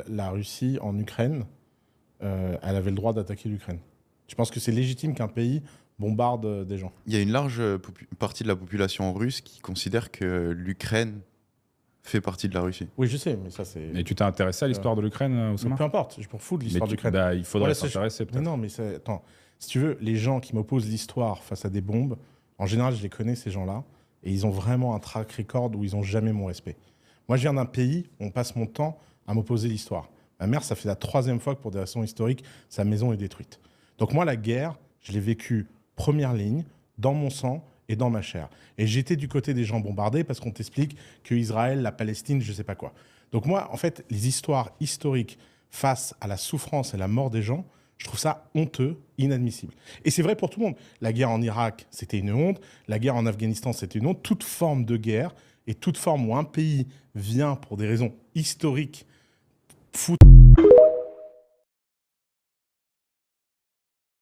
la Russie en Ukraine, elle avait le droit d'attaquer l'Ukraine. Je pense que c'est légitime qu'un pays bombarde des gens. Il y a une large partie de la population russe qui considère que l'Ukraine fait partie de la Russie. Oui, je sais, mais ça c'est... Et tu t'es intéressé à l'histoire de l'Ukraine, Mais Oussama? peu importe, je m'en fous de l'histoire d'Ukraine. Bah, il faudrait Voilà, s'intéresser Mais peut-être. non, mais attends, si tu veux, les gens qui m'opposent l'histoire face à des bombes, en général, je les connais, ces gens-là, et ils ont vraiment un track record où ils n'ont jamais mon respect. Moi, je viens d'un pays où on passe mon temps à m'opposer l'histoire. Ma mère, ça fait la 3e fois que pour des raisons historiques, sa maison est détruite. Donc moi, la guerre, je l'ai vécue première ligne, dans mon sang et dans ma chair. Et j'étais du côté des gens bombardés parce qu'on t'explique que Israël, la Palestine, je sais pas quoi. Donc moi, en fait, les histoires historiques face à la souffrance et la mort des gens, je trouve ça honteux, inadmissible. Et c'est vrai pour tout le monde. La guerre en Irak, c'était une honte. La guerre en Afghanistan, c'était une honte. Toute forme de guerre et toute forme où un pays vient pour des raisons historiques foutre